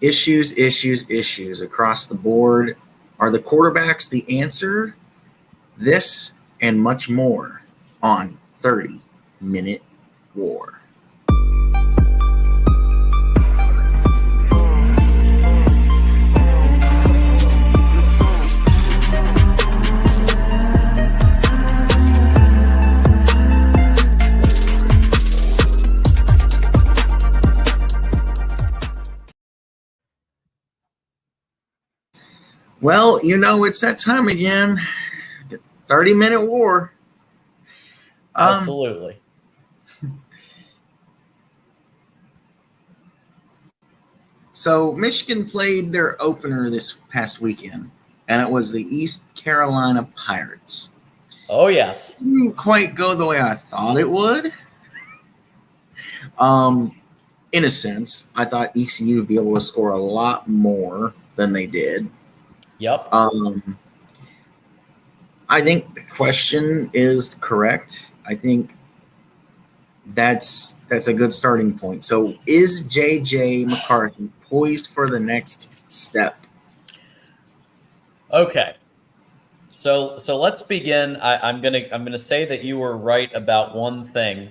Issues across the board. Are the quarterbacks the answer? This and much more on 30-Minute War. Well, it's that time again. 30-Minute War. Absolutely. So Michigan played their opener this past weekend, and it was the East Carolina Pirates. Oh, yes. It didn't quite go the way I thought it would. In a sense, I thought ECU would be able to score a lot more than they did. Yep. I think the question is correct. I think that's a good starting point. So is JJ McCarthy poised for the next step? Okay. So let's begin. I'm gonna say that you were right about one thing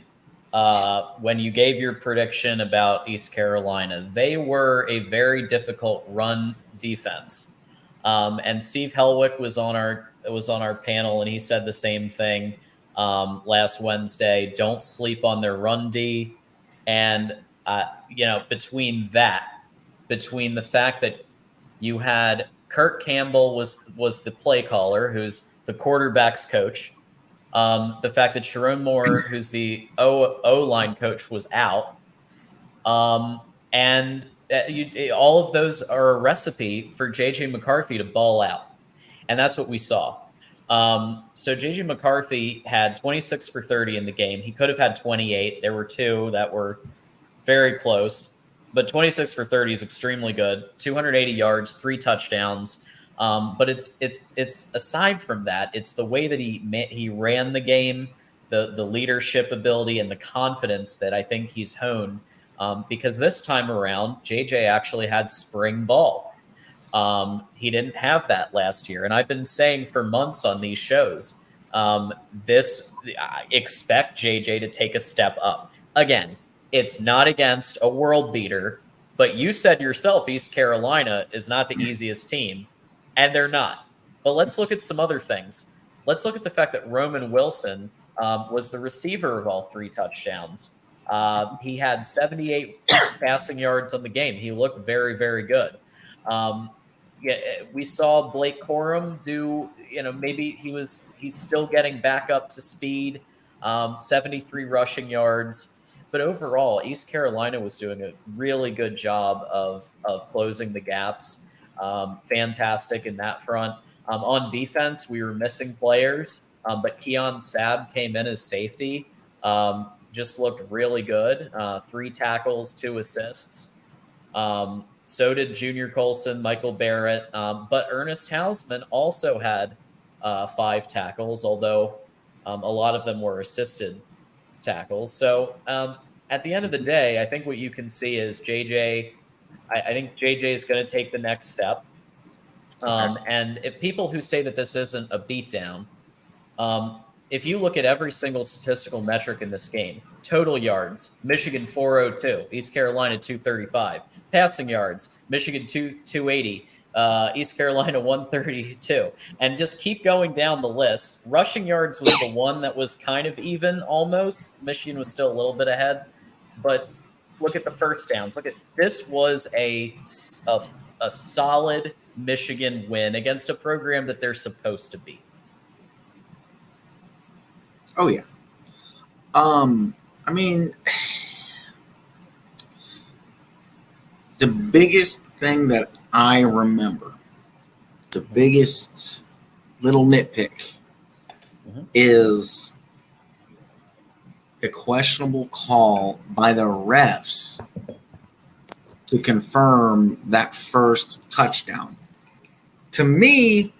when you gave your prediction about East Carolina. They were a very difficult run defense, and Steve Helwick was on our panel, and he said the same thing last Wednesday. Don't sleep on their run D, and between the fact that you had Kirk Campbell was the play caller, who's the quarterback's coach. The fact that Sharon Moore, who's the O-line coach, was out. And all of those are a recipe for J.J. McCarthy to ball out. And that's what we saw. So J.J. McCarthy had 26 for 30 in the game. He could have had 28. There were two that were very close. But 26 for 30 is extremely good. 280 yards, 3 touchdowns. But it's aside from that, it's the way that he ran the game, the leadership ability, and the confidence that I think he's honed. Because this time around, JJ actually had spring ball. He didn't have that last year, and I've been saying for months on these shows, I expect JJ to take a step up. Again, it's not against a world beater, but you said yourself East Carolina is not the easiest team, and they're not. But let's look at some other things. Let's look at the fact that Roman Wilson was the receiver of all 3 touchdowns. He had 78 passing yards on the game. He looked very, very good. We saw Blake Corum do, maybe he's still getting back up to speed, 73 rushing yards. But overall, East Carolina was doing a really good job of closing the gaps. Fantastic in that front. On defense, we were missing players, but Keon Sabb came in as safety. Just looked really good. 3 tackles, 2 assists. So did Junior Colson, Michael Barrett. But Ernest Hausman also had 5 tackles, although a lot of them were assisted tackles. So at the end of the day, I think what you can see is JJ. I think JJ is going to take the next step. And if people who say that this isn't a beatdown, if you look at every single statistical metric in this game, total yards, Michigan 402, East Carolina 235, passing yards, Michigan 280, East Carolina 132, and just keep going down the list. Rushing yards was the one that was kind of almost. Michigan was still a little bit ahead, but look at the first downs. This was a solid Michigan win against a program that they're supposed to beat. Oh yeah. I mean, the biggest thing that I remember, the biggest little nitpick is the questionable call by the refs to confirm that first touchdown. To me,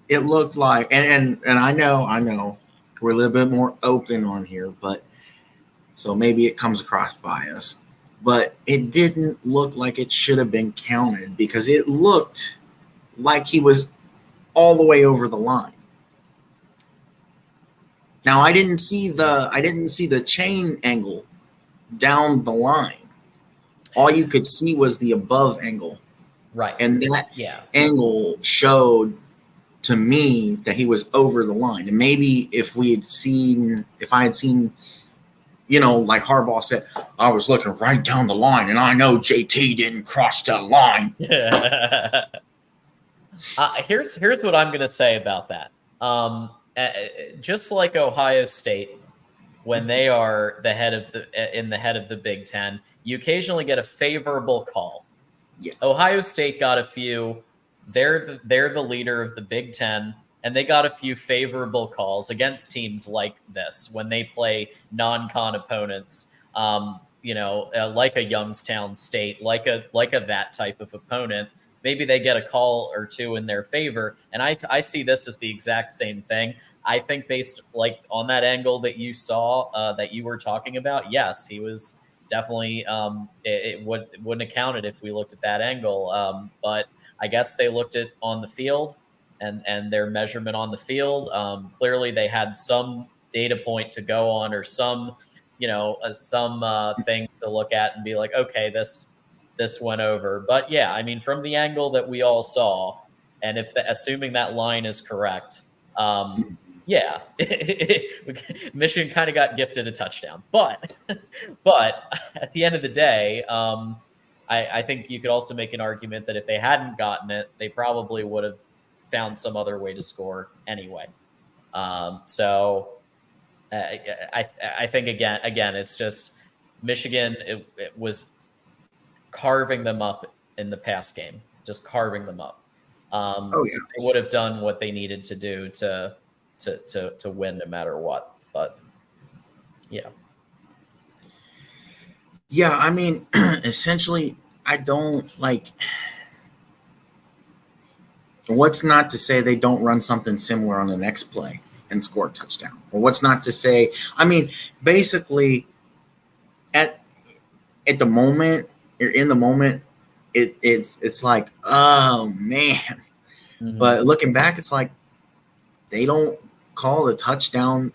it looked like, and I know we're a little bit more open on here, but so maybe it comes across bias. but it didn't look like it should have been counted because it looked like he was all the way over the line. Now I didn't see the chain angle down the line. All you could see was the above angle. Right. And that Yeah. angle showed to me that he was over the line. And maybe if I had seen, like Harbaugh said, I was looking right down the line and I know JT didn't cross that line. Here's what I'm going to say about that. Just like Ohio State, when they are in the head of the Big Ten, you occasionally get a favorable call. Yeah. Ohio State got a few. They're the leader of the Big Ten, and they got a few favorable calls against teams like this when they play non-con opponents. Like a Youngstown State, like a that type of opponent. Maybe they get a call or two in their favor, and I see this as the exact same thing. I think based on that angle that you saw that you were talking about, yes, he was definitely it wouldn't have counted if we looked at that angle. But I guess they looked at on the field and their measurement on the field. Clearly, they had some data point to go on or some thing to look at and be like, okay, this went over. But yeah, I mean, from the angle that we all saw, and assuming that line is correct, yeah, Michigan kind of got gifted a touchdown. But at the end of the day, I think you could also make an argument that if they hadn't gotten it, they probably would have found some other way to score anyway. So I think again, it's just Michigan. It was carving them up in the pass game, just carving them up. So they would have done what they needed to do to win no matter what. But yeah. Yeah, I mean, essentially, I don't like. What's not to say they don't run something similar on the next play and score a touchdown? Or what's not to say? I mean, basically, at the moment, you're in the moment. It's like, oh man. Mm-hmm. But looking back, it's like they don't call the touchdown.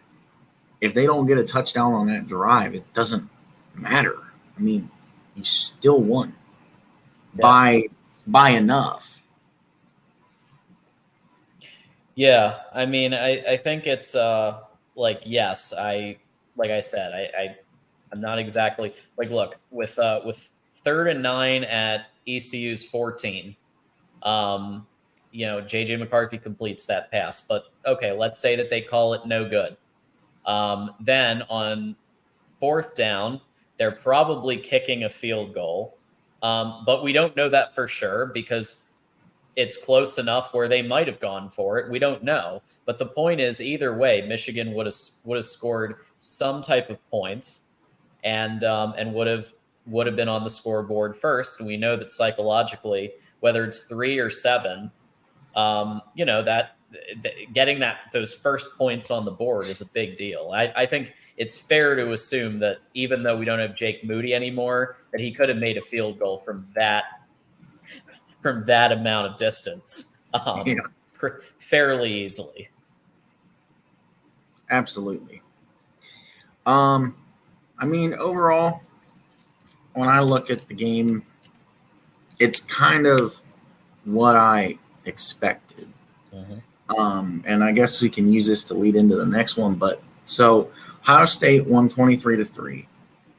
If they don't get a touchdown on that drive, it doesn't matter. I mean, you still won by enough. Yeah, I mean, I think it's yes, like I said, I'm not exactly look with 3rd and 9 at ECU's 14. JJ McCarthy completes that pass, but okay, let's say that they call it no good. Then on 4th down, they're probably kicking a field goal. But we don't know that for sure because it's close enough where they might have gone for it. We don't know. But the point is, either way, Michigan would have scored some type of points and would have been on the scoreboard first. And we know that psychologically, whether it's 3 or 7, that getting those first points on the board is a big deal. I think it's fair to assume that even though we don't have Jake Moody anymore, that he could have made a field goal from that amount of distance fairly easily. Absolutely. I mean, overall, when I look at the game, it's kind of what I expected. Mm-hmm. And I guess we can use this to lead into the next one. But so Ohio State won 23-3,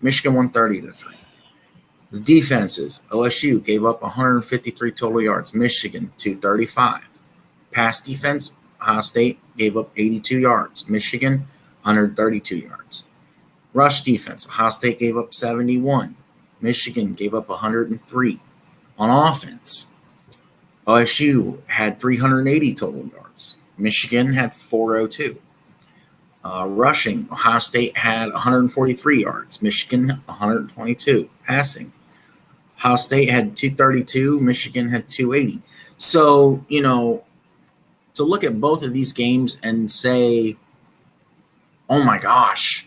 Michigan won 30-3. The defenses, OSU gave up 153 total yards, Michigan 235. Pass defense, Ohio State gave up 82 yards, Michigan 132 yards. Rush defense, Ohio State gave up 71, Michigan gave up 103. On offense, OSU had 380 total yards, Michigan had 402. Rushing, Ohio State had 143 yards, Michigan 122. Passing, Ohio State had 232, Michigan had 280. So, to look at both of these games and say, oh my gosh,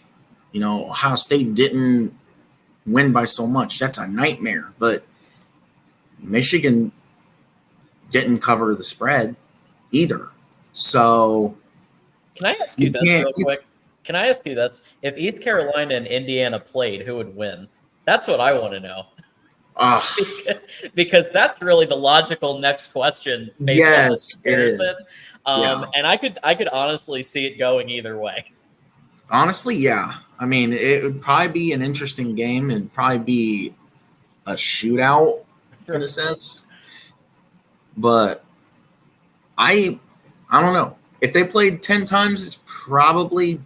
Ohio State didn't win by so much. That's a nightmare. But Michigan didn't cover the spread either. So Can I ask you you this can't. real quick? Can I ask you this? If East Carolina and Indiana played, who would win? That's what I want to know. Uh, Because that's really the logical next question based on this yes, it comparison. is. Yeah. And I could honestly see it going either way. Honestly, yeah. I mean, it would probably be an interesting game and probably be a shootout in a sense. But I don't know. If they played 10 times, it's probably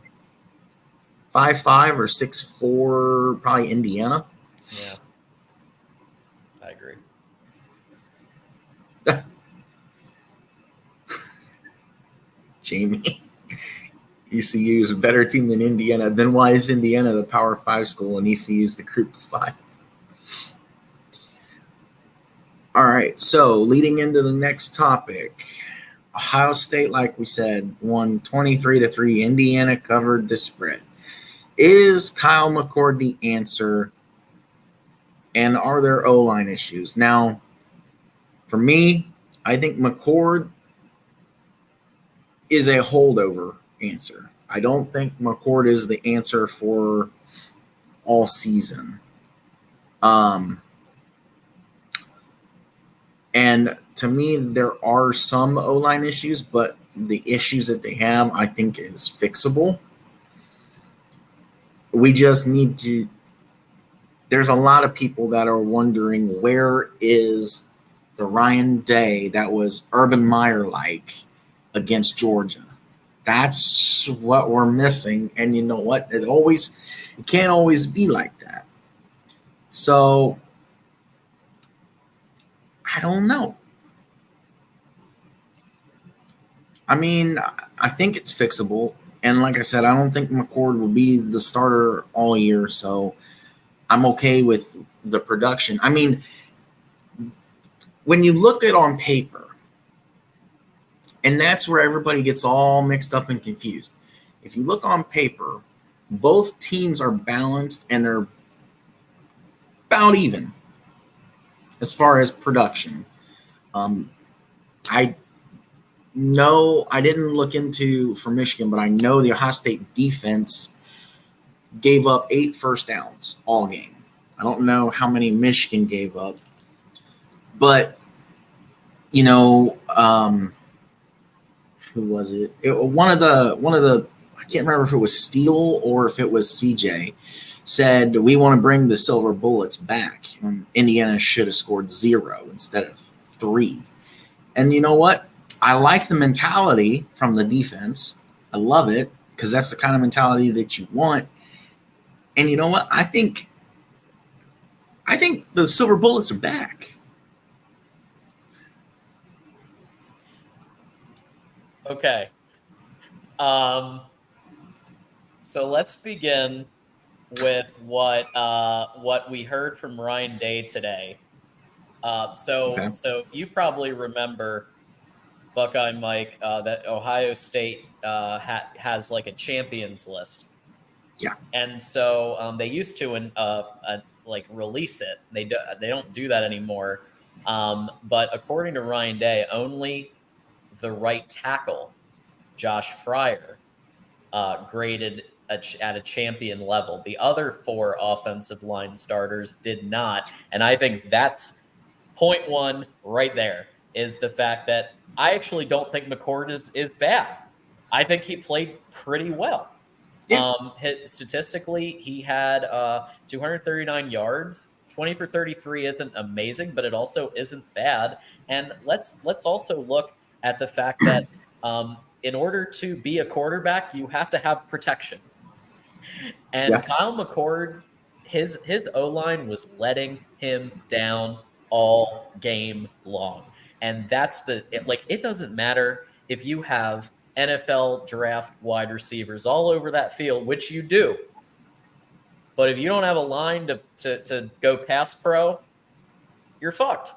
5-5 or 6-4, probably Indiana. Yeah, I agree. Jamie, ECU is a better team than Indiana. Then why is Indiana the Power 5 school and ECU is the Group of 5? All right, so leading into the next topic, Ohio State, like we said, won 23-3. Indiana covered the spread. Is Kyle McCord the answer? And are there O-line issues? Now, for me, I think McCord is a holdover answer. I don't think McCord is the answer for all season. And to me, there are some O-line issues, but the issues that they have, I think, is fixable. We just need to. There's a lot of people that are wondering where is the Ryan Day that was Urban Meyer like against Georgia. That's what we're missing, and you know what? It can't always be like that. So I don't know. I mean, I think it's fixable. And like I said, I don't think McCord will be the starter all year. So I'm okay with the production. I mean, when you look at it on paper, and that's where everybody gets all mixed up and confused. If you look on paper, both teams are balanced and they're about even as far as production. I know I didn't look into for Michigan, but I know the Ohio State defense gave up 8 first downs all game. I don't know how many Michigan gave up, but you know, who was it? One of the I can't remember if it was Steele or if it was CJ said we want to bring the silver bullets back. And Indiana should have scored 0 instead of 3. And you know what? I like the mentality from the defense. I love it because that's the kind of mentality that you want. And you know what? I think the silver bullets are back. Okay. So let's begin with what we heard from Ryan Day today. Okay. So you probably remember Buckeye Mike that Ohio State has like a champions list. Yeah. And so they used to like release it. They don't do that anymore. But according to Ryan Day, only the right tackle, Josh Fryer, graded at a champion level. The other 4 offensive line starters did not. And I think that's point one right there, is the fact that I actually don't think McCord is bad. I think he played pretty well. Yeah. Statistically, he had 239 yards. 20 for 33 isn't amazing, but it also isn't bad. And let's also look at the fact that in order to be a quarterback, you have to have protection. And Yeah. Kyle McCord, his O line was letting him down all game long, and that's it doesn't matter if you have NFL draft wide receivers all over that field, which you do, but if you don't have a line to go pass pro, you're fucked.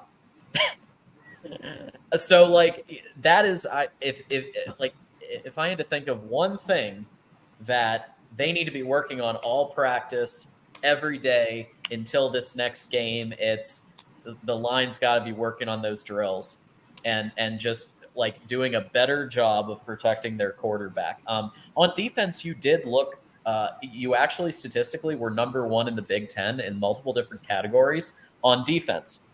So like that is if I had to think of one thing that they need to be working on all practice every day until this next game, it's the line's got to be working on those drills and just like doing a better job of protecting their quarterback. On defense, you did look. You actually statistically were number one in the Big Ten in multiple different categories on defense.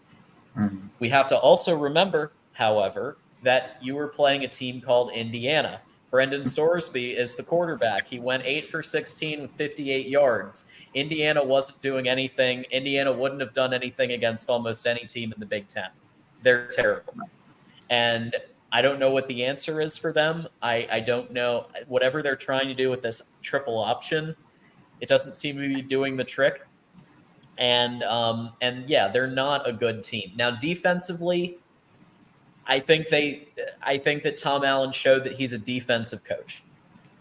Mhm. We have to also remember, however, that you were playing a team called Indiana. Brendan Sorsby is the quarterback. He went 8 for 16 with 58 yards. Indiana wasn't doing anything. Indiana wouldn't have done anything against almost any team in the Big Ten. They're terrible. And I don't know what the answer is for them. I don't know. Whatever they're trying to do with this triple option, it doesn't seem to be doing the trick. And yeah, they're not a good team. Now defensively, I think that Tom Allen showed that he's a defensive coach.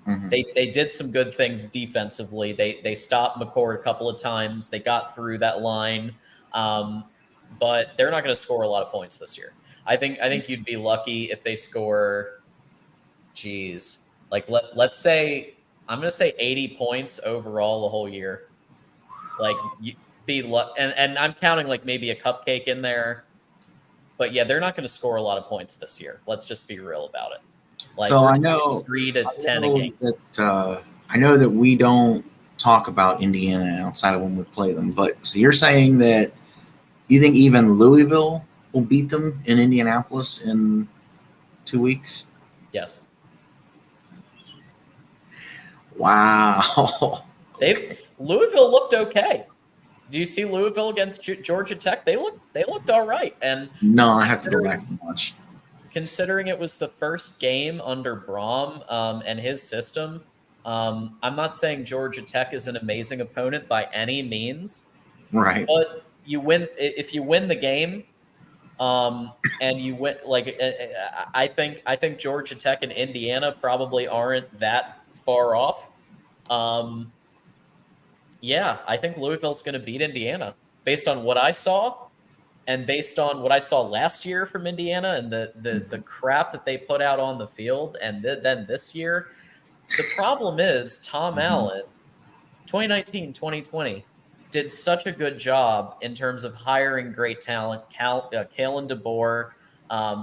Mhm. They did some good things defensively. They stopped McCord a couple of times. They got through that line, but they're not going to score a lot of points this year. I think you'd be lucky if they score. Geez, like let's say I'm going to say 80 points overall the whole year. Like you, and I'm counting like maybe a cupcake in there. But yeah, they're not going to score a lot of points this year. Let's just be real about it. Like So we're I talking know, 3 to 10 a game. I know that we don't talk about Indiana outside of when we play them. But so you're saying that you think even Louisville will beat them in Indianapolis in 2 weeks? Yes, Wow. they Louisville looked okay. Do you see Louisville against Georgia Tech? They looked all right. And No, I have to go back considering and watch. considering it was the first game under Brom and his system, I'm not saying Georgia Tech is an amazing opponent by any means, Right. but you win if you win the game. And you went like I think Georgia Tech and Indiana probably aren't that far off. Um, yeah, I think Louisville's going to beat Indiana based on what I saw and based on what I saw last year from Indiana and the crap that they put out on the field, and then this year. The problem is Tom Mhm. Allen 2019, 2020 did such a good job in terms of hiring great talent. Kalen DeBoer,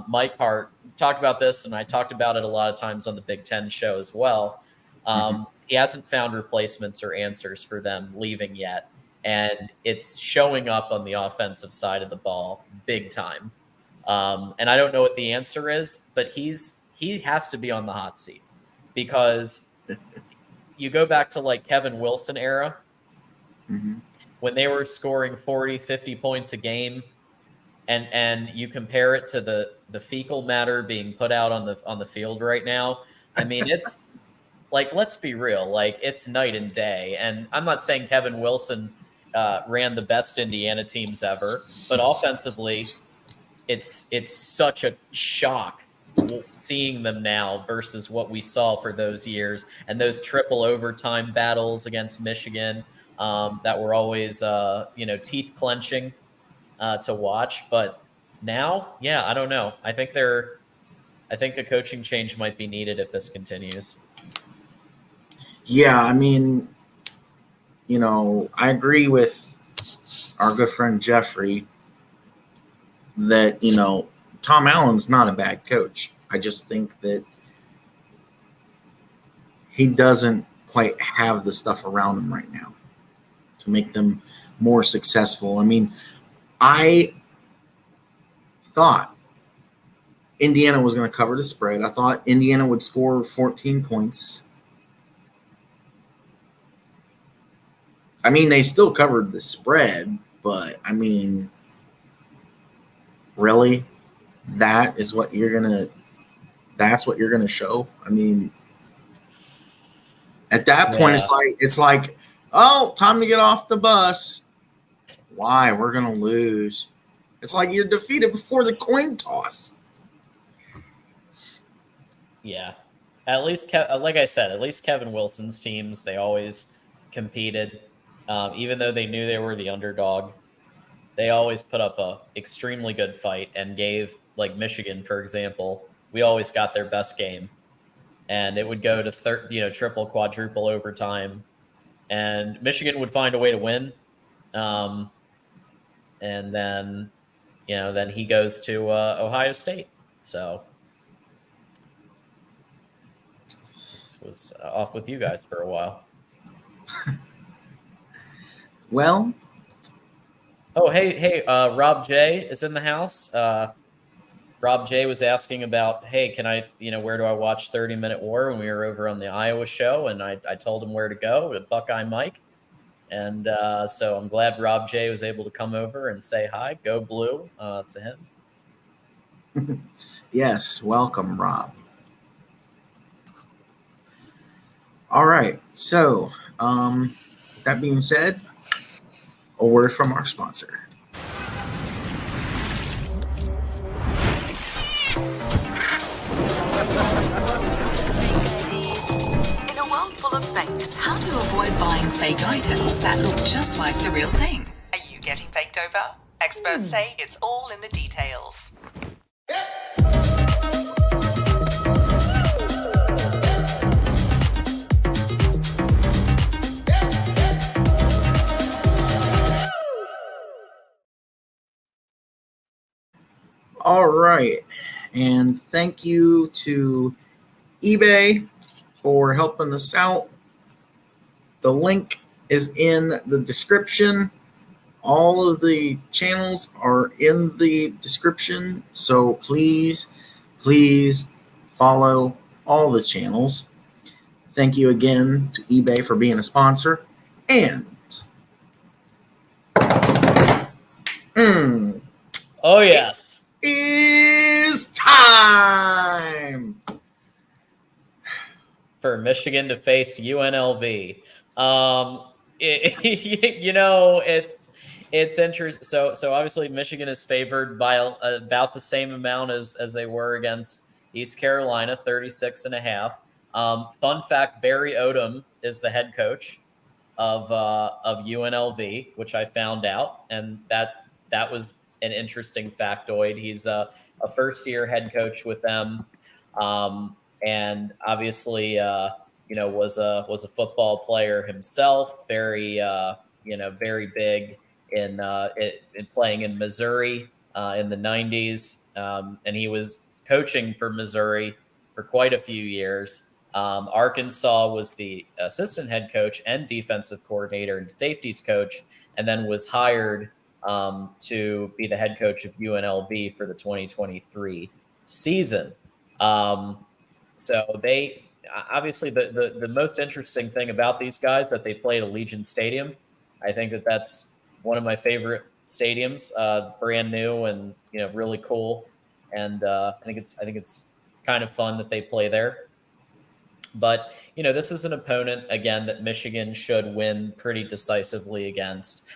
Mike Hart talked about this, and I talked about it a lot of times on the Big Ten show as well. Mhm. He hasn't found replacements or answers for them leaving yet, and it's showing up on the offensive side of the ball big time. And I don't know what the answer is, but he has to be on the hot seat because you go back to like Kevin Wilson era Mhm. when they were scoring 40, 50 points a game, and you compare it to the fecal matter being put out on the field right now. I mean, it's like, let's be real, like it's night and day. And I'm not saying Kevin Wilson ran the best Indiana teams ever, but offensively it's such a shock seeing them now versus what we saw for those years and those triple overtime battles against Michigan that were always teeth clenching to watch. But now, yeah, I don't know. I think a coaching change might be needed if this continues. Yeah, I mean, I agree with our good friend Jeffrey that, Tom Allen's not a bad coach. I just think that he doesn't quite have the stuff around him right now to make them more successful. I mean, I thought Indiana was going to cover the spread. I thought Indiana would score 14 points. I mean, they still covered the spread, but I mean, really, that is what you're going to that's what you're going to show? I mean, at that point Yeah. it's like, "Oh, time to get off the bus." Why? We're going to lose. It's like you're defeated before the coin toss. Yeah. At least, like I said, at least Kevin Wilson's teams, they always competed. Even though they knew they were the underdog, they always put up a extremely good fight and gave, like Michigan, for example, we always got their best game. And it would go to triple, quadruple overtime. And Michigan would find a way to win. And then, then he goes to Ohio State. So was off with you guys for a while. Well, oh, hey, Rob J is in the house. Rob J was asking about, hey, can I, where do I watch 30-Minute War when we were over on the Iowa show? And I told him where to go, to Buckeye Mike. And so I'm glad Rob J was able to come over and say hi, go blue, to him. Yes, welcome, Rob. All right, so that being said, a word from our sponsor. In a world full of fakes, how to avoid buying fake items that look just like the real thing? Are you getting faked over? Experts say it's all in the details. All right, and thank you to eBay for helping us out. The link is in the description. All of the channels are in the description, so please follow all the channels. Thank you again to eBay for being a sponsor. And oh yes, it is time for Michigan to face UNLV. It's interesting. So obviously Michigan is favored by about the same amount as they were against East Carolina, 36.5. Fun fact: Barry Odom is the head coach of UNLV, which I found out, and that was an interesting factoid. He's a first-year head coach with them, and obviously, was a football player himself. Very very big in playing in Missouri in the 90s, and he was coaching for Missouri for quite a few years. Arkansas was the assistant head coach and defensive coordinator and safeties coach, and then was hired to be the head coach of UNLV for the 2023 season. So they obviously the most interesting thing about these guys that they played Allegiant Stadium. I think that's one of my favorite stadiums, brand new and really cool. And I think it's kind of fun that they play there. But, this is an opponent, again, that Michigan should win pretty decisively against.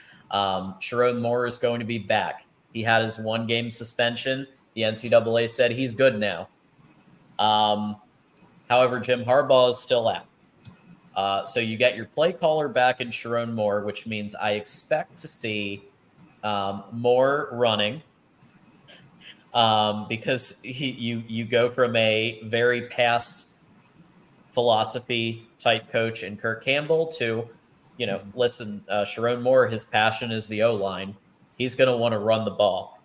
Sharon Moore is going to be back. He had his one-game suspension. The NCAA said he's good now. However, Jim Harbaugh is still out. So you get your play caller back in Sharon Moore, which means I expect to see more running. Because you go from a very pass philosophy type coach in Kirk Campbell to, listen, Sharon Moore, his passion is the O-line. He's going to want to run the ball.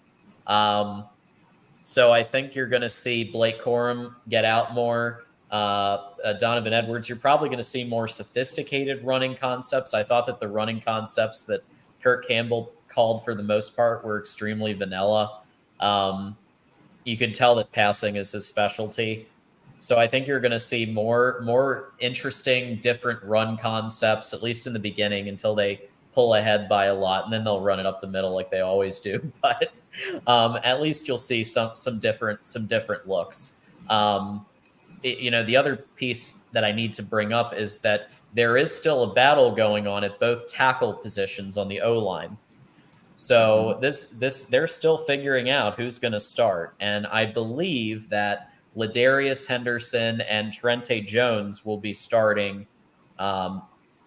So I think you're going to see Blake Corum get out more. Donovan Edwards, you're probably going to see more sophisticated running concepts. I thought that the running concepts that Kirk Campbell called for the most part were extremely vanilla. You could tell that passing is his specialty. So I think you're going to see more interesting, different run concepts, at least in the beginning, until they pull ahead by a lot, and then they'll run it up the middle like they always do. But at least you'll see some different looks. The other piece that I need to bring up is that there is still a battle going on at both tackle positions on the O-line. So they're still figuring out who's going to start, and I believe that Ladarius Henderson and Trente Jones will be starting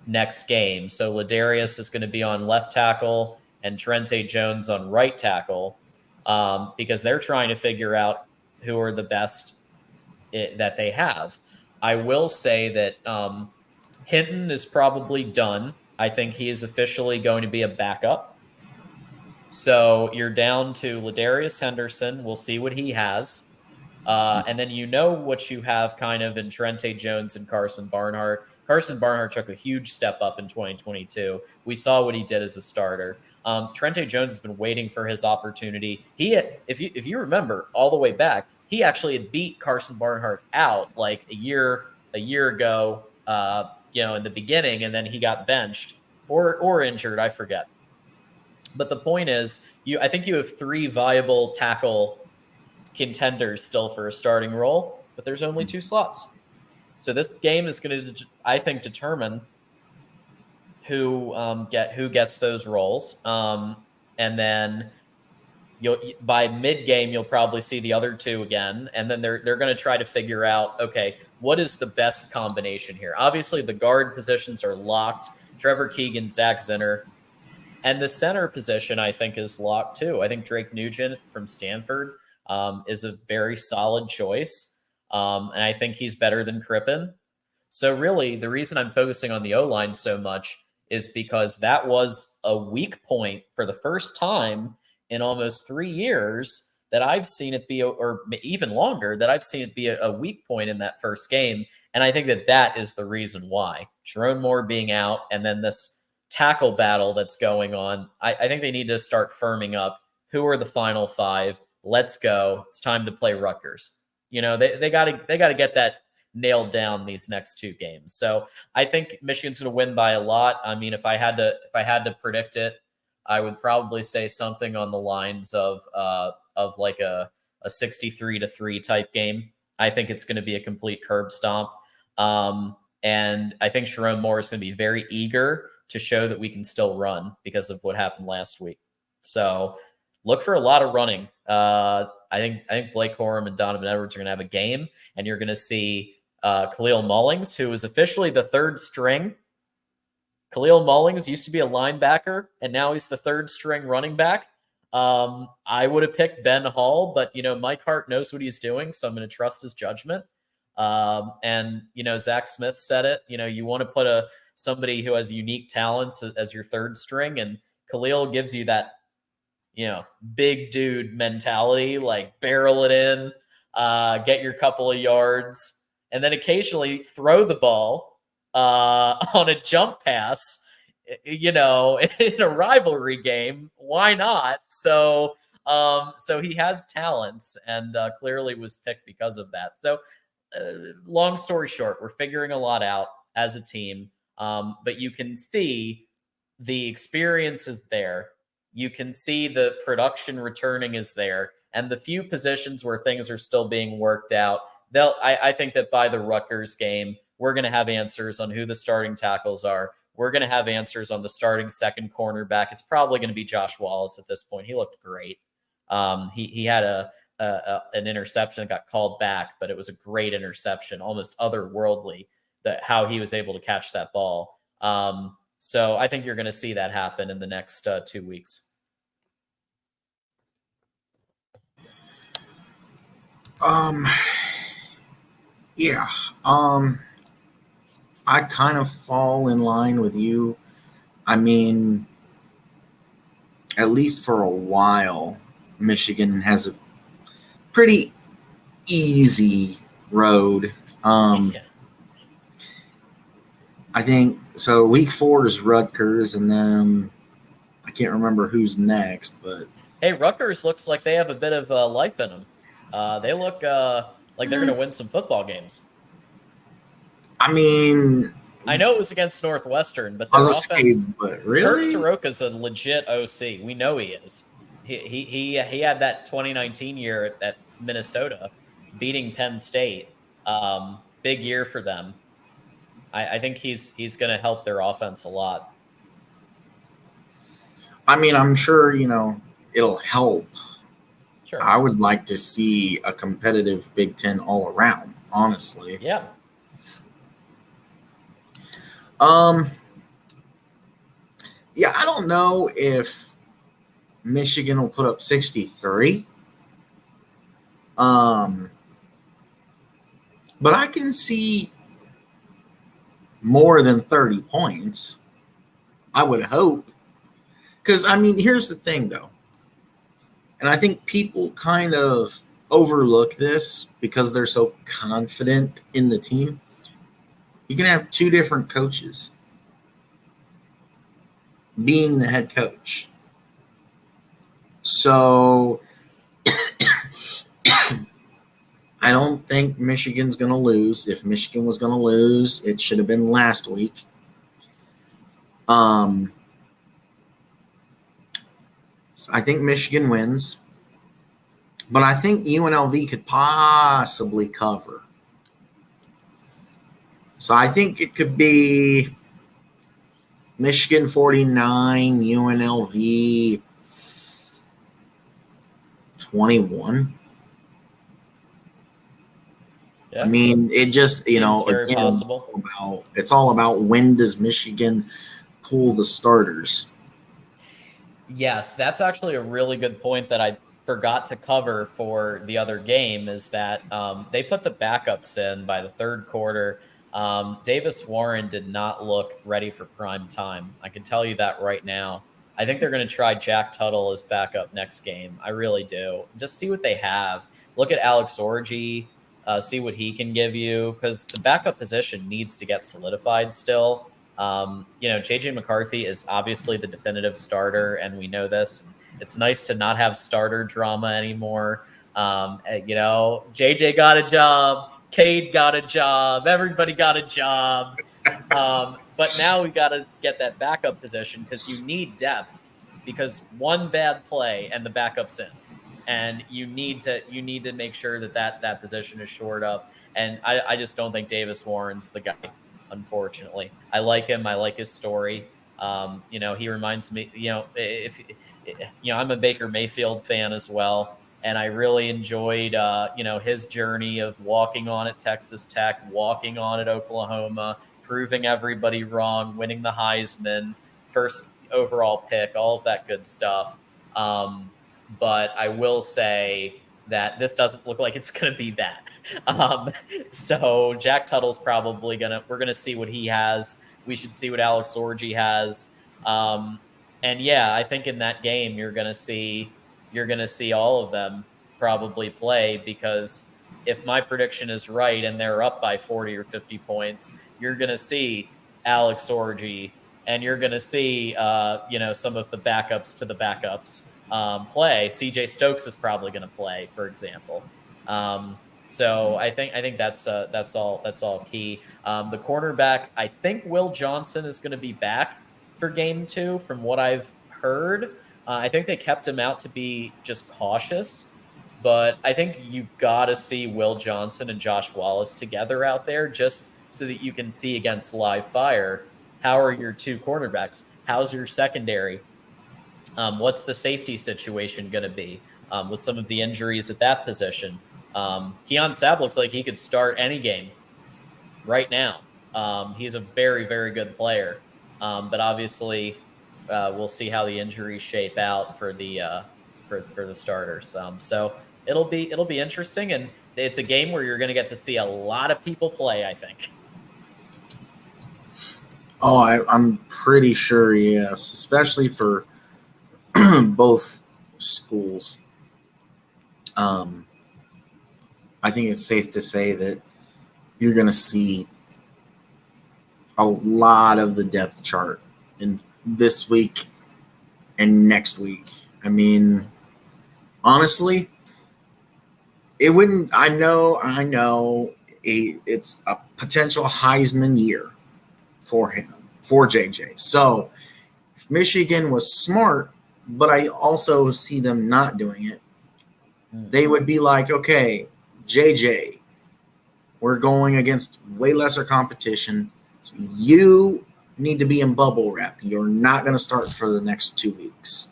next game. So Ladarius is going to be on left tackle and Trente Jones on right tackle, because they're trying to figure out who are the best that they have. I will say that Hinton is probably done. I think he is officially going to be a backup. So you're down to Ladarius Henderson. We'll see what he has. And then you know what you have kind of in Trente Jones and Carson Barnhart. Carson Barnhart took a huge step up in 2022. We saw what he did as a starter. Trente Jones has been waiting for his opportunity. If you remember all the way back, he actually had beat Carson Barnhart out like a year ago. In the beginning, and then he got benched or injured. I forget. But the point is, I think you have 3 viable tackle contenders still for a starting role, but there's only 2 slots. So this game is going to, I think, determine who gets those roles. And then by mid game you'll probably see the other 2 again, and then they're going to try to figure out, okay, what is the best combination here? Obviously, the guard positions are locked. Trevor Keegan, Zach Zinner. And the center position, I think, is locked too. I think Drake Nugent from Stanford is a very solid choice. And I think he's better than Crippen. So really, the reason I'm focusing on the O-line so much is because that was a weak point for the first time in almost 3 years that I've seen it be, or even longer, that I've seen it be a weak point in that first game. And I think that is the reason why. Sharon Moore being out, and then this tackle battle that's going on. I think they need to start firming up who are the final 5. Let's go. It's time to play Rutgers. They got to get that nailed down these next 2 games. So I think Michigan's going to win by a lot. I mean, if I had to predict it, I would probably say something on the lines of like a 63-3 type game. I think it's going to be a complete curb stomp. And I think Sharon Moore is going to be very eager to show that we can still run because of what happened last week. So look for a lot of running. I think Blake Corum and Donovan Edwards are going to have a game, and you're going to see Khalil Mullings, who is officially the 3rd string. Khalil Mullings used to be a linebacker, and now he's the 3rd string running back. I would have picked Ben Hall, but Mike Hart knows what he's doing, so I'm going to trust his judgment. And Zach Smith said it. You want to put somebody who has unique talents as your 3rd string, and Khalil gives you that big dude mentality, like barrel it in, get your couple of yards, and then occasionally throw the ball on a jump pass. In a rivalry game, why not? So he has talents, and clearly was picked because of that. So long story short, we're figuring a lot out as a team. But you can see the experience is there. You can see the production returning is there. And the few positions where things are still being worked out, I think that by the Rutgers game, we're going to have answers on who the starting tackles are. We're going to have answers on the starting second cornerback. It's probably going to be Josh Wallace at this point. He looked great. He had an interception that got called back, but it was a great interception, almost otherworldly, how he was able to catch that ball. So I think you're going to see that happen in the next 2 weeks. Yeah. I kind of fall in line with you. I mean, at least for a while, Michigan has a pretty easy road. I think so. Week 4 is Rutgers, and then I can't remember who's next. But hey, Rutgers looks like they have a bit of life in them. They look like they're going to win some football games. I mean, I know it was against Northwestern, but their offense. But really, Kirk Soroka's a legit OC. We know he is. He had that 2019 year at Minnesota, beating Penn State. Big year for them. I think he's going to help their offense a lot. I mean, I'm sure it'll help. Sure. I would like to see a competitive Big Ten all around. Honestly. Yeah. Yeah, I don't know if Michigan will put up 63. But I can see more than 30 points. I would hope. Because, I mean, here's the thing, though. And I think people kind of overlook this because they're so confident in the team. You can have two different coaches being the head coach. So I don't think Michigan's going to lose. If Michigan was going to lose, it should have been last week. So I think Michigan wins. But I think UNLV could possibly cover. So I think it could be Michigan 49, UNLV 21. Yeah. I mean, it just, Seems very again, possible. It's all about when does Michigan pull the starters. Yes, that's actually a really good point that I forgot to cover for the other game is that they put the backups in by the third quarter. Davis Warren did not look ready for prime time. I can tell you that right now. I think they're going to try Jack Tuttle as backup next game. I really do. Just see what they have. Look at Alex Orji, see what he can give you because the backup position needs to get solidified still. JJ McCarthy is obviously the definitive starter, and we know this. It's nice to not have starter drama anymore. JJ got a job, Cade got a job, everybody got a job. But now we got to get that backup position because you need depth because one bad play and the backup's in. And you need to make sure that position is shored up. And I just don't think Davis Warren's the guy. Unfortunately, I like him. I like his story. He reminds me. I'm a Baker Mayfield fan as well, and I really enjoyed his journey of walking on at Texas Tech, walking on at Oklahoma, proving everybody wrong, winning the Heisman, first overall pick, all of that good stuff. But I will say that this doesn't look like it's going to be that. So Jack Tuttle's probably we're going to see what he has. We should see what Alex Orji has. And yeah, I think in that game, you're going to see all of them probably play because if my prediction is right and they're up by 40 or 50 points, you're going to see Alex Orji and you're going to see, some of the backups to the backups play. CJ Stokes is probably going to play, for example. So I think that's all key. The cornerback, I think Will Johnson is going to be back for game 2, from what I've heard. I think they kept him out to be just cautious, but I think you've got to see Will Johnson and Josh Wallace together out there just so that you can see against live fire. How are your two cornerbacks? How's your secondary? What's the safety situation going to be with some of the injuries at that position? Keon Sabb looks like he could start any game right now. He's a very, very good player. But obviously, we'll see how the injuries shape out for the starters. So it'll be interesting, and it's a game where you're going to get to see a lot of people play, I think. Oh, I'm pretty sure, yes, especially for both schools. I think it's safe to say that you're going to see a lot of the depth chart in this week and next week. I mean, honestly, it wouldn't. I know it's a potential Heisman year for him, for JJ. So if Michigan was smart, but I also see them not doing it, they would be like, okay, JJ, we're going against way lesser competition. So you need to be in bubble wrap. You're not going to start for the next 2 weeks.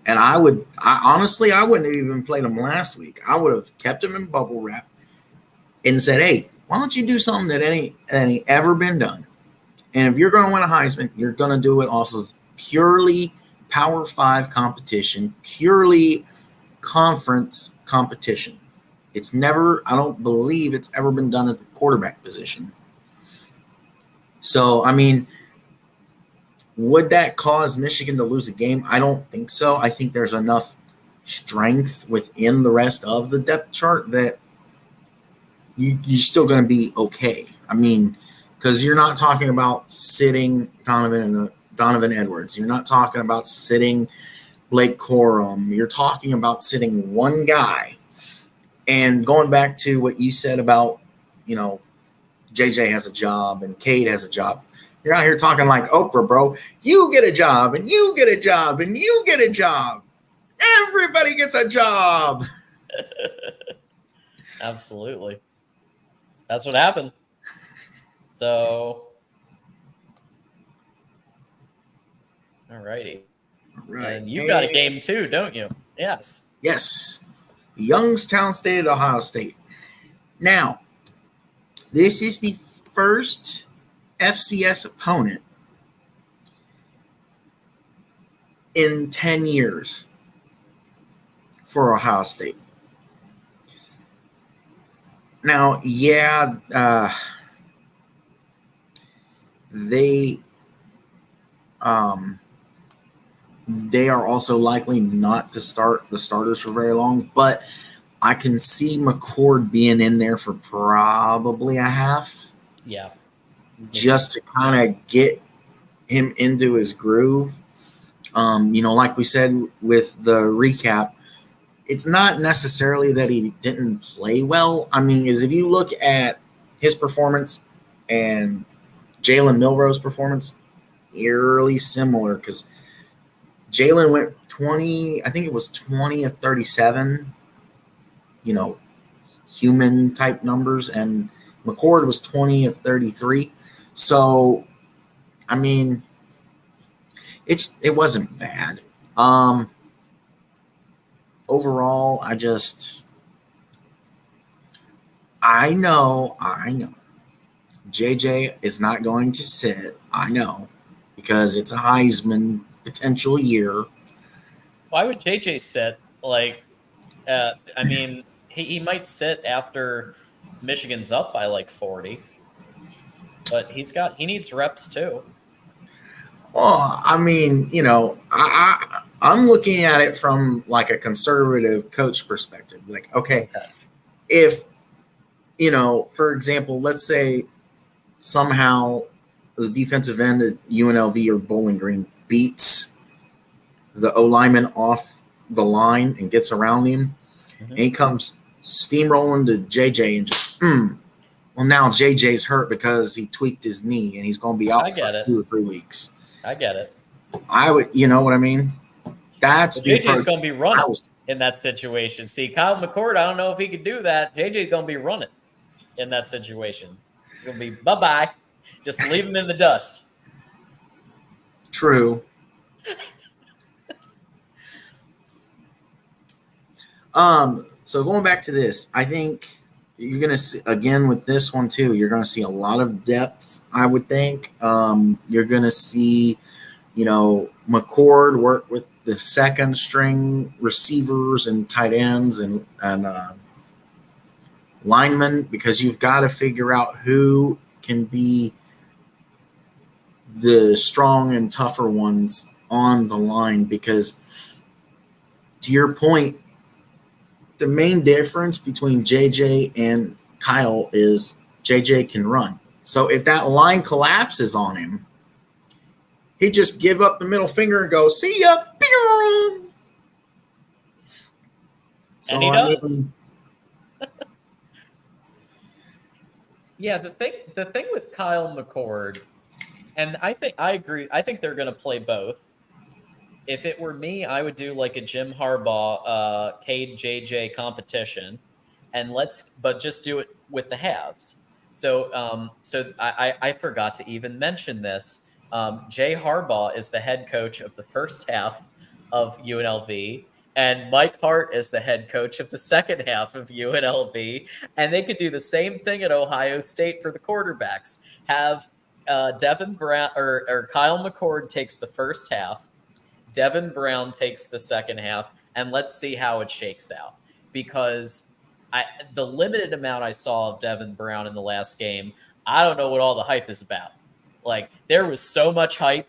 And I honestly wouldn't have even played him last week. I would have kept him in bubble wrap and said, hey, why don't you do something that ain't ever been done? And if you're going to win a Heisman, you're going to do it off of purely Power 5 competition, purely conference competition. I don't believe it's ever been done at the quarterback position. So, I mean, Would that cause Michigan to lose a game? I don't think so. I think there's enough strength within the rest of the depth chart that you're still going to be okay. I mean, because you're not talking about sitting Donovan Edwards. You're not talking about sitting Blake Corum. You're talking about sitting one guy. And going back to what you said about, JJ has a job and Cade has a job. You're out here talking like Oprah, bro. You get a job and you get a job and you get a job. Everybody gets a job. Absolutely. That's what happened. So, all righty. Right. And you got a game too, don't you? Yes. Yes. Youngstown State at Ohio State. Now, this is the first FCS opponent in 10 years for Ohio State. Now, they are also likely not to start the starters for very long, but I can see McCord being in there for probably a half. Yeah. Just to kind of get him into his groove. Like we said with the recap, it's not necessarily that he didn't play well. I mean, if you look at his performance and Jalen Milroe's performance, eerily similar, because Jalen went 20 of 37, human type numbers, and McCord was 20 of 33. So, I mean, it wasn't bad. Overall, I know JJ is not going to sit. I know, because it's a Heisman potential year. Why would JJ sit? I mean, he might sit after Michigan's up by like 40, but he needs reps too. Well, I mean, I'm looking at it from like a conservative coach perspective. Like, okay, if, for example, let's say somehow the defensive end at UNLV or Bowling Green beats the O lineman off the line and gets around him, and he comes steamrolling to JJ and just, well, now JJ's hurt because he tweaked his knee and he's going to be out for 2 or 3 weeks. I get it. I would, you know what I mean? That's the JJ's going to be running in that situation. See, Kyle McCord, I don't know if he could do that. JJ's going to be running in that situation. It's going to be bye-bye. Just leave him in the dust. True. So going back to this, I think you're going to see, again with this one too, you're going to see a lot of depth, I would think. You're going to see, McCord work with the second string receivers and tight ends and linemen, because you've got to figure out who can be the strong and tougher ones on the line, because to your point, the main difference between JJ and Kyle is JJ can run. So if that line collapses on him, he just give up the middle finger and go, see ya. So, and he does. Yeah, the thing with Kyle McCord, and I agree. I think they're going to play both. If it were me, I would do like a Jim Harbaugh, Cade JJ competition, but just do it with the halves. So I forgot to even mention this. Jay Harbaugh is the head coach of the first half of UNLV, and Mike Hart is the head coach of the second half of UNLV, and they could do the same thing at Ohio State for the quarterbacks. Have Devin Brown or Kyle McCord takes the first half. Devin Brown takes the second half, and let's see how it shakes out. Because the limited amount I saw of Devin Brown in the last game, I don't know what all the hype is about. Like, there was so much hype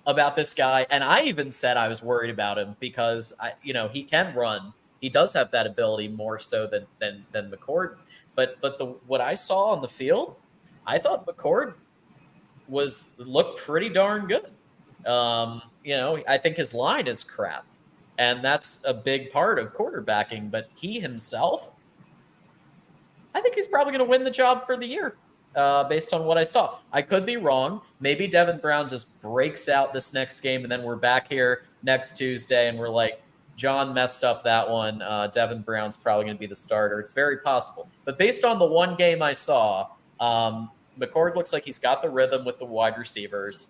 about this guy, and I even said I was worried about him because he can run. He does have that ability more so than McCord. But what I saw on the field, I thought McCord looked pretty darn good. I think his line is crap, and that's a big part of quarterbacking. But he himself, I think he's probably going to win the job for the year, based on what I saw. I could be wrong. Maybe Devin Brown just breaks out this next game, and then we're back here next Tuesday, and we're like, John messed up that one. Devin Brown's probably going to be the starter. It's very possible. But based on the one game I saw, McCord looks like he's got the rhythm with the wide receivers.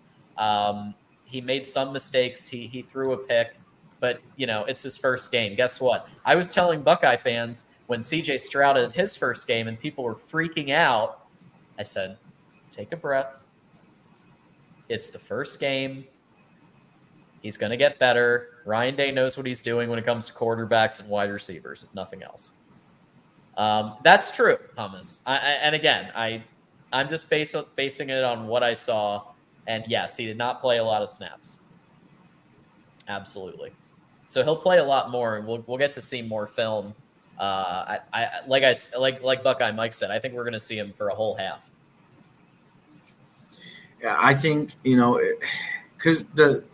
He made some mistakes. He threw a pick, but it's his first game. Guess what? I was telling Buckeye fans when CJ Stroud had his first game and people were freaking out, I said, take a breath. It's the first game. He's going to get better. Ryan Day knows what he's doing when it comes to quarterbacks and wide receivers, if nothing else. That's true, Hummus. I'm just basing it on what I saw. And yes, he did not play a lot of snaps. Absolutely. So he'll play a lot more, and we'll get to see more film. Like Buckeye Mike said, I think we're going to see him for a whole half. Yeah, I think because the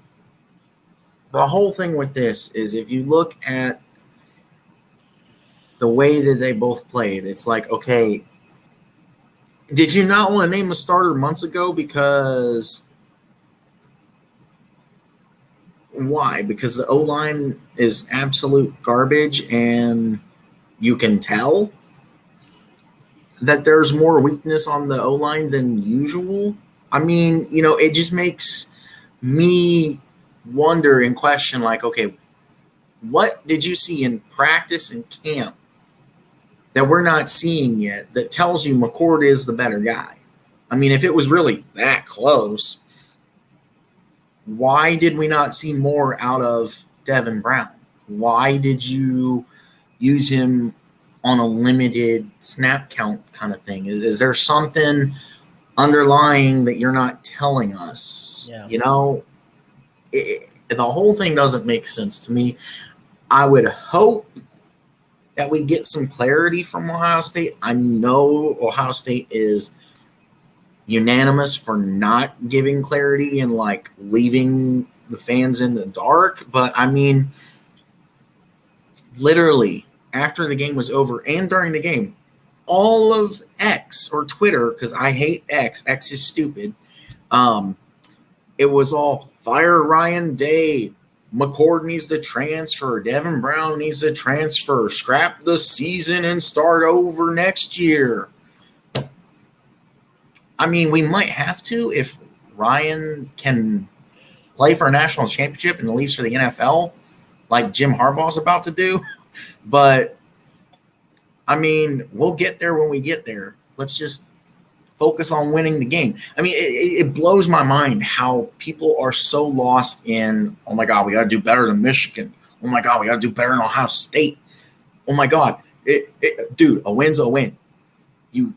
whole thing with this is if you look at the way that they both played, it's like, okay, did you not want to name a starter months ago? Because why? Because the O-line is absolute garbage, and you can tell that there's more weakness on the O-line than usual. I mean, it just makes me wonder and question, like, okay, what did you see in practice and camp that we're not seeing yet that tells you McCord is the better guy? I mean, if it was really that close, why did we not see more out of Devin Brown? Why did you use him on a limited snap count kind of thing? Is there something underlying that you're not telling us? Yeah. The whole thing doesn't make sense to me. I would hope that we get some clarity from Ohio State. I know Ohio State is unanimous for not giving clarity and like leaving the fans in the dark. But I mean, literally after the game was over and during the game, all of X or Twitter, because I hate X is stupid. It was all fire Ryan Day. McCord needs to transfer. Devin Brown needs to transfer. Scrap the season and start over next year. I mean, we might have to if Ryan can play for a national championship and leaves for the NFL like Jim Harbaugh's about to do. But, I mean, we'll get there when we get there. Let's just focus on winning the game. I mean, it blows my mind how people are so lost in, oh, my God, we got to do better than Michigan. Oh, my God, we got to do better than Ohio State. Oh, my God. Dude, a win's a win. You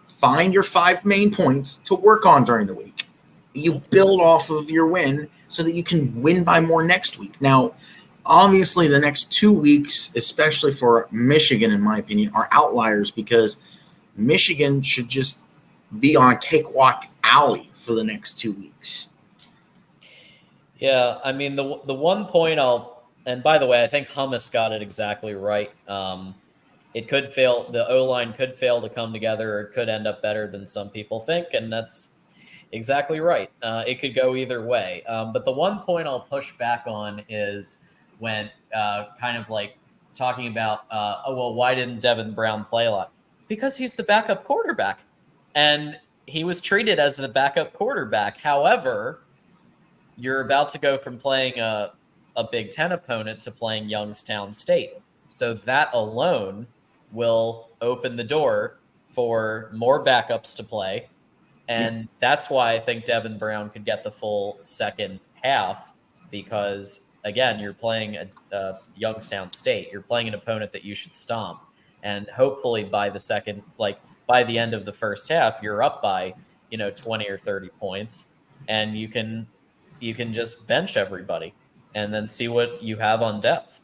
find your 5 main points to work on during the week. You build off of your win so that you can win by more next week. Now, obviously, the next 2 weeks, especially for Michigan, in my opinion, are outliers because Michigan should just be on a cakewalk alley for the next 2 weeks. Yeah, I mean, the one point and by the way, I think Hummus got it exactly right. It could fail. The O-line could fail to come together, or it could end up better than some people think, and that's exactly right. It could go either way. But the one point I'll push back on is when kind of like talking about, why didn't Devin Brown play a lot? Because he's the backup quarterback, and he was treated as the backup quarterback. However, you're about to go from playing a Big Ten opponent to playing Youngstown State. So that alone will open the door for more backups to play. And that's why I think Devin Brown could get the full second half because, again, you're playing a Youngstown State. You're playing an opponent that you should stomp. And hopefully by the end of the first half, you're up by, 20 or 30 points. and you can just bench everybody and then see what you have on depth.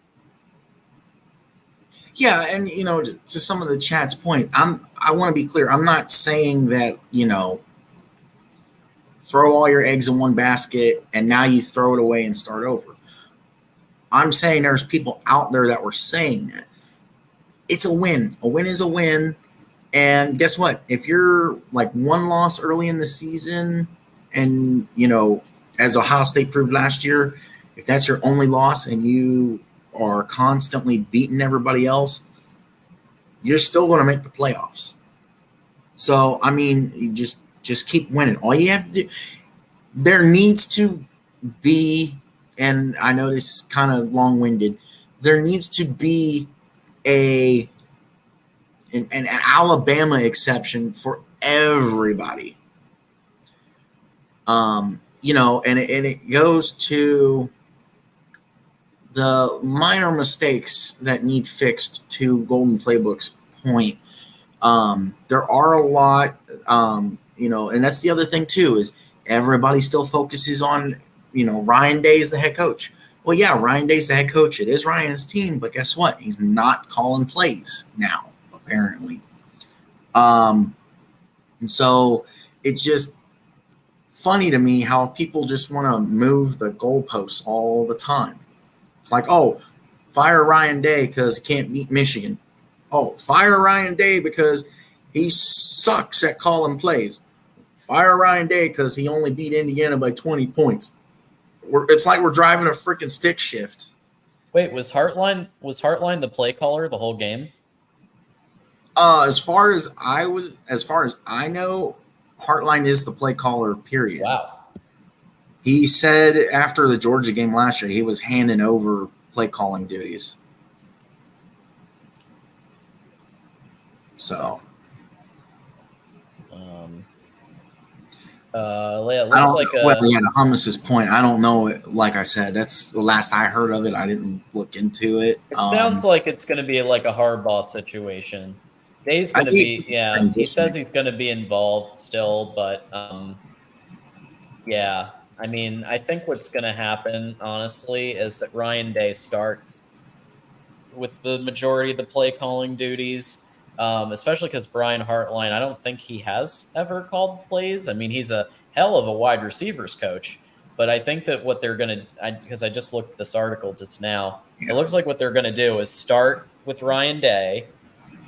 Yeah, and to some of the chat's point, I want to be clear. I'm not saying that throw all your eggs in one basket and now you throw it away and start over. I'm saying there's people out there that were saying that. It's a win. A win is a win. And guess what? If you're like one loss early in the season, and as Ohio State proved last year, if that's your only loss and you are constantly beating everybody else, you're still going to make the playoffs. So, I mean, you just keep winning. All you have to do, there needs to be, and I know this is kind of long-winded, there needs to be an Alabama exception for everybody. And it goes to the minor mistakes that need fixed, to Golden Playbook's point. There are a lot, and that's the other thing too, is everybody still focuses on, Ryan Day is the head coach. Well, yeah, Ryan Day's the head coach. It is Ryan's team, but guess what? He's not calling plays now, apparently. And so it's just funny to me how people just want to move the goalposts all the time. It's like, oh, fire Ryan Day because he can't beat Michigan. Oh, fire Ryan Day because he sucks at calling plays. Fire Ryan Day because he only beat Indiana by 20 points. It's like we're driving a freaking stick shift. Wait, was Hartline the play caller the whole game? As far as I know, Hartline is the play caller, period. Wow. He said after the Georgia game last year, he was handing over play calling duties. So, it looks like Hummus's point. I don't know. Like I said, that's the last I heard of it. I didn't look into it. It sounds like it's going to be like a Harbaugh situation. Day's going to be, he says he's going to be involved still, but yeah. I mean, I think what's going to happen, honestly, is that Ryan Day starts with the majority of the play calling duties, especially because Brian Hartline, I don't think he has ever called plays. I mean, he's a hell of a wide receivers coach, but I think that what they're going to, because I just looked at this article just now, it looks like what they're going to do is start with Ryan Day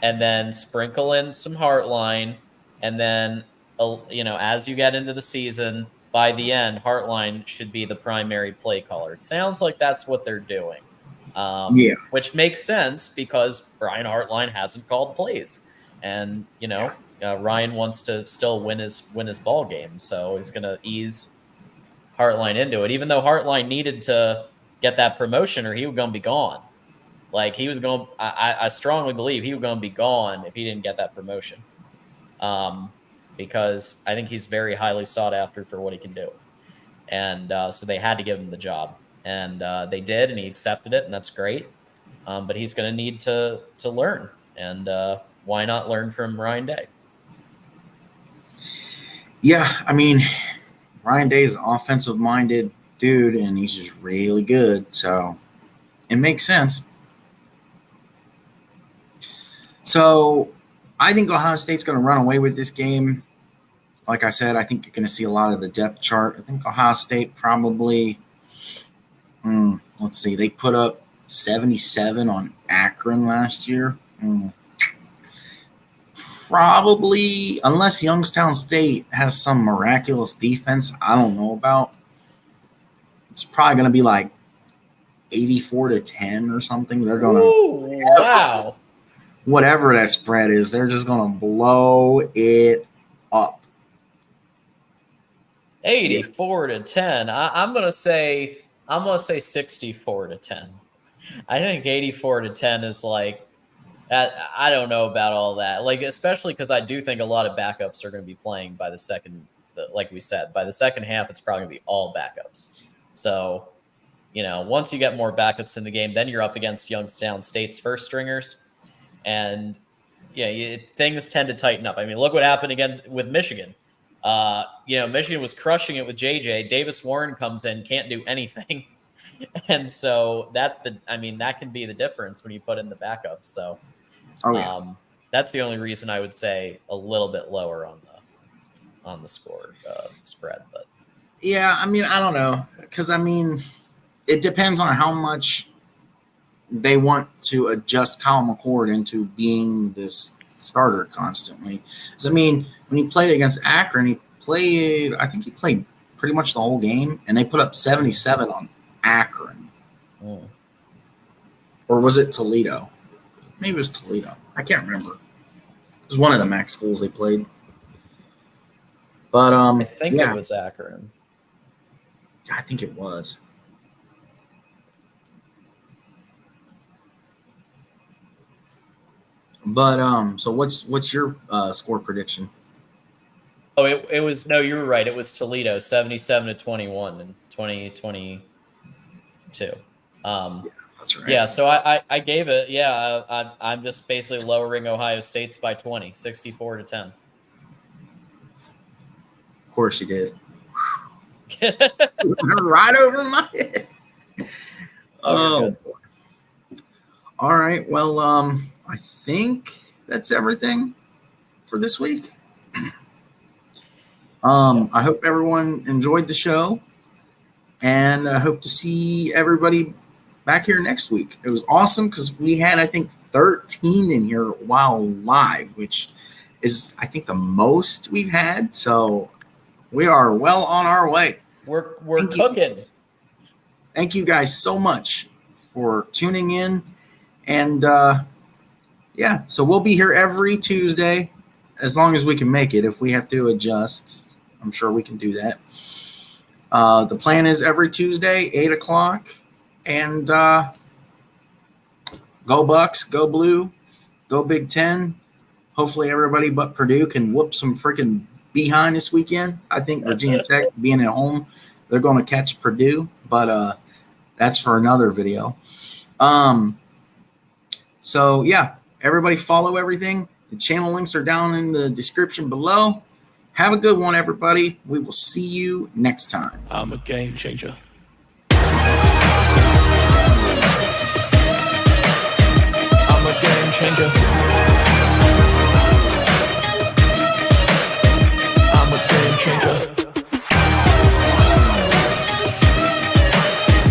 and then sprinkle in some Hartline, and then, as you get into the season, by the end, Hartline should be the primary play caller. It sounds like that's what they're doing. Which makes sense because Brian Hartline hasn't called plays, and Ryan wants to still win his ball game, so he's going to ease Hartline into it. Even though Hartline needed to get that promotion, or he was going to be gone. Like he was going, I strongly believe he was going to be gone if he didn't get that promotion, because I think he's very highly sought after for what he can do, and so they had to give him the job. And they did, and he accepted it, and that's great. But he's going to need to learn, and why not learn from Ryan Day? Yeah, I mean, Ryan Day is an offensive-minded dude, and he's just really good, so it makes sense. So I think Ohio State's going to run away with this game. Like I said, I think you're going to see a lot of the depth chart. I think Ohio State probably – let's see. They put up 77 on Akron last year. Probably, unless Youngstown State has some miraculous defense I don't know about, it's probably going to be like 84-10 or something. They're going to – wow. Whatever that spread is, they're just going to blow it up. 84-10. I'm going to say – 64-10. I think 84-10 is like, I don't know about all that. Like, especially because I do think a lot of backups are going to be playing by the second, like we said, by the second half, it's probably going to be all backups. So, once you get more backups in the game, then you're up against Youngstown State's first stringers. And things tend to tighten up. I mean, look what happened with Michigan. Michigan was crushing it with JJ. Davis Warren comes in, can't do anything. And so that can be the difference when you put in the backups. So that's the only reason I would say a little bit lower on the score spread. But yeah, I don't know, because it depends on how much they want to adjust Kyle McCord into being this starter constantly. So, when he played against Akron, I think he played pretty much the whole game, and they put up 77 on Akron. Or was it Toledo? Maybe it was Toledo. I can't remember. It was one of the MAC schools they played. But I think it was Akron. I think it was. But so what's your score prediction? Oh, it was, no, you were right. It was Toledo, 77-21 in 2022. That's right. Yeah, so I gave it. Yeah, I'm just basically lowering Ohio State's by 20, 64-10. Of course you did. Right over my head. Oh boy. All right. Well, I think that's everything for this week. I hope everyone enjoyed the show, and I hope to see everybody back here next week. It was awesome because we had, I think, 13 in here while live, which is, I think, the most we've had. So we are well on our way. We're cooking. Thank you guys so much for tuning in. And so we'll be here every Tuesday as long as we can make it. If we have to adjust, I'm sure we can do that. The plan is every Tuesday, 8 o'clock. And go Bucks, go Blue, go Big Ten. Hopefully everybody but Purdue can whoop some freaking behind this weekend. I think Virginia Tech, being at home, they're going to catch Purdue. But that's for another video. So, yeah, everybody follow everything. The channel links are down in the description below. Have a good one, everybody. We will see you next time. I'm a game changer.